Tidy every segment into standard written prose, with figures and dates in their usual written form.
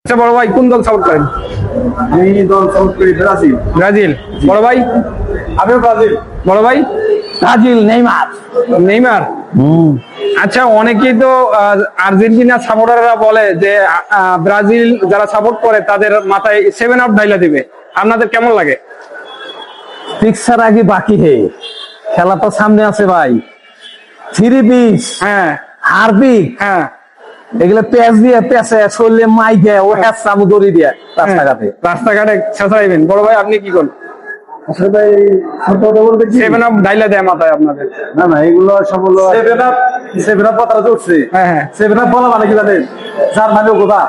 আচ্ছা বড় ভাই কোন দল সাপোর্ট করেন? আমি দল সাপোর্ট করি ব্রাজিল। ব্রাজিল। বড় ভাই? আমিও ব্রাজিল। বড় ভাই? Brazil, Neymar. নেইমার। আচ্ছা, অনেকেই তো আর্জেন্টিনা সাপোর্টাররা বলে যে ব্রাজিল যারা সাপোর্ট করে তাদের মাথায় 7 আপ ঢাইলা দিবে, আপনাদের কেমন লাগে? পিকচার আগে বাকি হে, খেলা তো সামনে আছে ভাই। থ্রি পিস, হ্যাঁ হারপিক, হ্যাঁ, এগুলো পেঁচ দিয়ে পেঁচে শরীরে মাই দেয়, ও হ্যাঁ চামু দড়ি দিয়ে রাস্তাঘাটে রাস্তাঘাটে ছেঁচড়াইবেন। বড় ভাই আপনি কি করেন? আসলে ভাই সত্য কথা বলতে কি, 7 আপ ঢাইলা দেয় মাথায় আপনাদের? না না এগুলো সব হলো সেভেন আপ পাতা চলছে। হ্যাঁ হ্যাঁ, সেভেন আপ বলা মানে কি জানেন, যার মানে গোদা,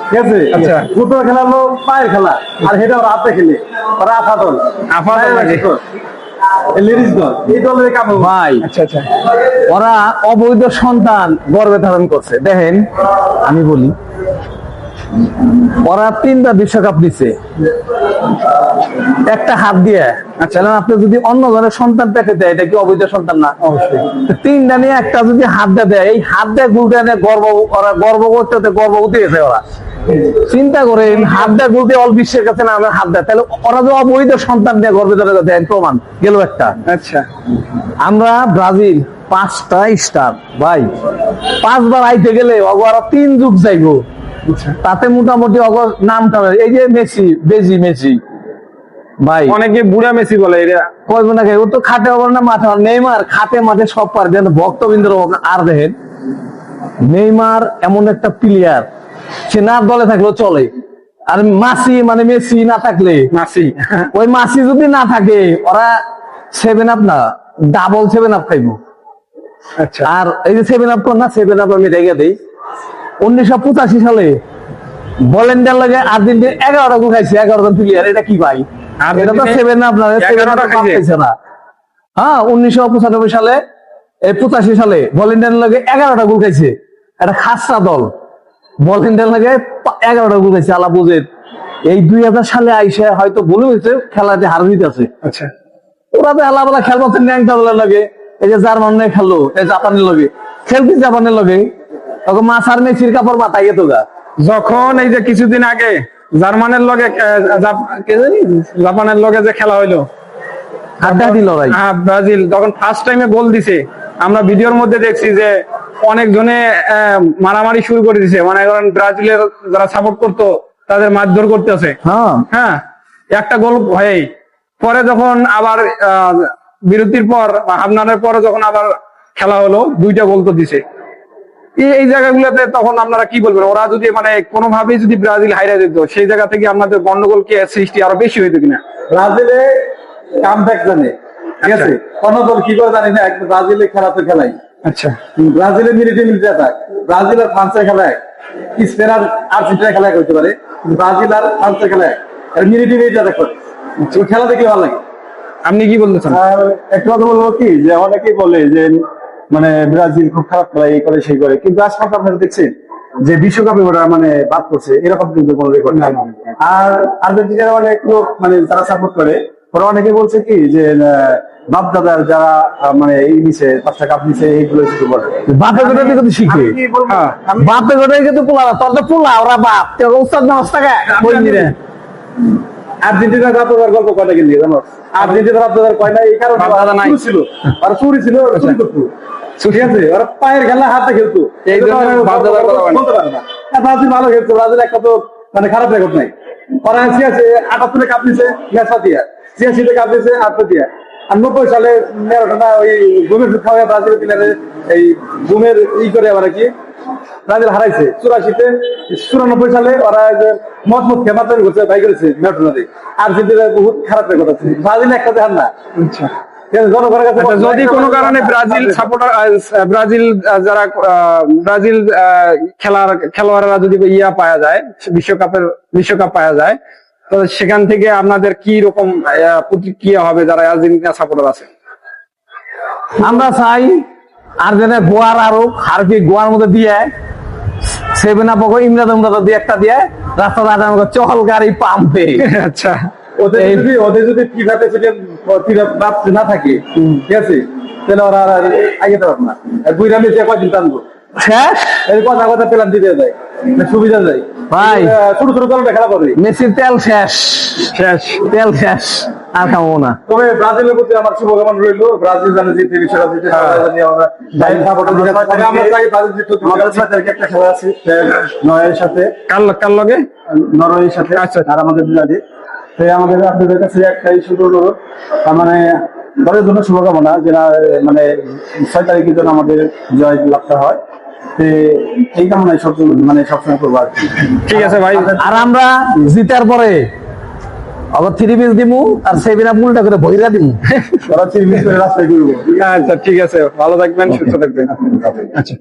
ঠিক আছে? আচ্ছা। ফুটবল খেলা হলো পায়ের খেলা, আর সেটা ওরা হাতে খেলে, ওরা আফা দল, আফা দল নাকি? লেডিস দল, এই দলের কাম ভাই। আচ্ছা আচ্ছা, ওরা অবৈধ সন্তান গর্ভে ধারণ করছে। দেখেন আমি বলি, ওরা 3টা বিশ্বকাপ নিচ্ছে একটা হাত দিয়ে। আচ্ছা, আপনি যদি অন্য ধরনের সন্তান পেটে দেয়, এটা কি অবৈধ সন্তান না? অবশ্যই। 3টা নিয়ে একটা যদি হাত দেয়, এই হাত দিয়ে গুলতে এনে ওরা গর্ব করতে গর্ভবতী হয়েছে। ওরা চিন্তা করেন, হাত দেয় গুলতে অল বিশ্বের কাছে না আমার হাত দেয়, তাহলে ওরা যে অবৈধ সন্তান নিয়ে গর্বে ধরে দেন, প্রমাণ গেল একটা। আচ্ছা আমরা ব্রাজিল 5টা স্টার ভাই, 5বার আইতে গেলে ওরা 3 যুগ যাইবো, তাতে মোটামুটি অগর নামটা এই যে মেসি মেসি ভাই, অনেকে বুড়া মেসি বলে, এটা কইব না ও তো খাটে হবে না মাঠে। নেইমার খাটে মাঠে সব পারবে, ভক্তবৃন্দ। আর দেখেন, নেইমার এমন একটা প্লেয়ার, সে না দলে থাকলেও চলে। আর মাসি মানে মেসি না থাকলে, মাসি ওই মাসি যদি না থাকে, ওরা 7 আপ না ডাবল 7 আপ খাইব। আচ্ছা, আর এই যে 7 আপ না, 7 আপ আমি রেখে দিই। 1985 সালে ভলেন্টিয়ার লাগে আর্জেন্টিনা 11টা গোল খাইছে, 11 জন প্লেয়ার। এটা কি ভাই? এটা তো 7 আপ না, 11টা খাইছে না। হ্যাঁ, 1995 সালে, এই 85 সালে ভলেন্টিয়ার লাগে 11টা গোল খাইছে। একটা খাসা দল ভলেন্টিয়ার লাগে 11টা গোল খাইছে। আলা বুঝেন, এই 2000 সালে আইসে হয়তো ভুলে হয়েছে, খেলাতে হার হইতেছে। আচ্ছা, ওরা তো আলাদা খেলবো ন্যাংটা দলের লাগে। এই যে জার্মান খেললো, এই জাপানের লগে খেলতে, জাপানের লগে তখন মাছ আর মেসির কাপড় মাথায় তো গা। যখন এই যে কিছুদিন আগে জার্মানের লগে জাপানের লগে যে খেলা হইলো, হাড্ডাহাড্ডি লড়াই, ব্রাজিল তখন ফার্স্ট টাইমে গোল দিছে, আমরা ভিডিওর মধ্যে দেখছি যে অনেকজনে মারামারি শুরু করে দিছে। মানে এখন ব্রাজিলের যারা সাপোর্ট করতো তাদের মারধর করতেছে। হ্যাঁ হ্যাঁ, একটা গোল হয়েই পরে যখন আবার বিরতির পর হাফনারের পরে যখন আবার খেলা হলো, 2টা গোল তো দিছে। এই জায়গাগুলোতে তখন আপনারা কি বলবেন? ওরা যদি মানে কোনোভাবেই যদি ব্রাজিল হাইরা দিত, সেই জায়গা থেকে আপনাদের গন্ডগোল কি সৃষ্টি আরো বেশি হইতো কিনা? ব্রাজিলে কামব্যাক জানে, ঠিক আছে? কোন দল কি করে জানি না, ব্রাজিলে খেলা তো খেলাই। আচ্ছা, ব্রাজিলের মিলিটারি অ্যাটাক, ব্রাজিল আর ফ্রান্সের খেলায়, স্পেন আর আর্জেন্টিনা খেলায় করতে পারে, ব্রাজিল আর ফ্রান্সের খেলায় মিলিটারি অ্যাটাক করে। খেলা দেখলে ভালো লাগে। আপনি কি বলতে চান? আর একটা কথা বলবো কি, যে অনেকেই বলে যে মানে ব্রাজিল খুব খারাপ খেলা, এই করে সেই করে, কিন্তু আজকাল আপনারা দেখছেন যে বিশ্বকাপে ওরা মানে বাদ করছে, এরকম কিন্তু কোনো রেকর্ড নাই। আর আর্জেন্টিনার অনেক লোক মানে যারা সাপোর্ট করে, ওরা অনেকে বলছে কি যে বাপ দাদার যারা মানে এই নিচে 5টা কাপ নিচে, এইগুলো শুধু বলে বাপে গোটা কিন্তু শিখে। আমি কি বলবো? বাপে গোটাই কিন্তু পোলা, তোর তো পোলা, ওরা বাপ উস্তাদ না হস্তাকে আর্জেন্টিনার বাপদাদার গল্প কয়টা কিন্তু জানো? আর্জেন্টিনার বাপদাদার কয় না, এই কারণে বাপদাদা নাই ছিল, আর চুরি ছিল, চুরি করতো, ঠিক আছে? ওরা পায়ের খেলা হাতে খেলতো, এই জন্য বাপদাদার কথা বলে। বলতে পারে না। ব্রাজিল ভালো খেলতো, ব্রাজিল একটা তো মানে খারাপ রেকর্ড নাই। ওরা 78 কাপ নিছে মেসা দিয়া, 86 কাপ নিছে আটটা দিয়া, আর 90 সালে মেরোটা ওই ঘুমের খাওয়া ব্রাজিলের প্লেয়ারে এই ঘুমের করে আবার কি ব্রাজিল হারাইছে। 94 সালে ওরা মত খেমাতে ঘুরছে, ভাই করেছে মেরোটা। আর্জেন্টিনার বহুত খারাপ রেকর্ড আছে, ব্রাজিল একটা দেখান না। আচ্ছা, জনগণের কাছে যদি কোনো কারণে ব্রাজিল সাপোর্টার, ব্রাজিল যারা ব্রাজিল খেলোয়াড়রা যদি পাওয়া যায়, বিশ্বকাপ পাওয়া যায়, তো সেখান থেকে আপনাদের কি রকম প্রতিক্রিয়া হবে যারা আর্জেন্টিনা সাপোর্টার আছে? আমরা চাই আর্জেন্টিনা গোয়ার আরো হারকি গোয়ার মধ্যে দিয়ে 7 আপ ইমরাদ দিয়ে একটা দিয়ে রাস্তা দাঁড়ানো চহল গাড়ি পাম্পে। আচ্ছা, ওদের যদি না থাকে, ঠিক আছে, তাহলে ওরা আগে পারবে না। 2 রানে যে কয়দিন টানবো, শেষ কথা কথা পেলাম দিতে যায়, সুবিধা যায়। ভাই ছোট ছোট দলটা খেলা করে। মেসির তেল শেষ, শেষ। তেল শেষ, আর খাবো না। তবে ব্রাজিলের প্রতি আমার শুভকামনা রইল, ব্রাজিল জানে জিতে, বিশ্বকাপ জিতে। জানি আমরা আমরা চাই ব্রাজিল জিতুক। আমাদের 6 তারিখে একটা খেলা আছে নরওয়ের সাথে, কার লগে? নরওয়ের সাথে। আচ্ছা। আর আমাদের বিরাটে। তাই আমাদের আপনাদের কাছে একটাই শুধু অনুরোধ, মানে দলের জন্য শুভকামনা, যে না মানে 6 তারিখের জন্য আমাদের জয় লাভটা হয়। তো এই কামনায় মানে সবসময় করবো আর কি। ঠিক আছে ভাই। আর আমরা জিতার পরে আবার 3 পিস দিমু আর 7 আপ উল্টা করে বইরা দিমু। ওরা চিরমিস করে রাস্তায় ঘুরবো। আচ্ছা ঠিক আছে, ভালো থাকবেন, সুস্থ থাকবেন। আচ্ছা।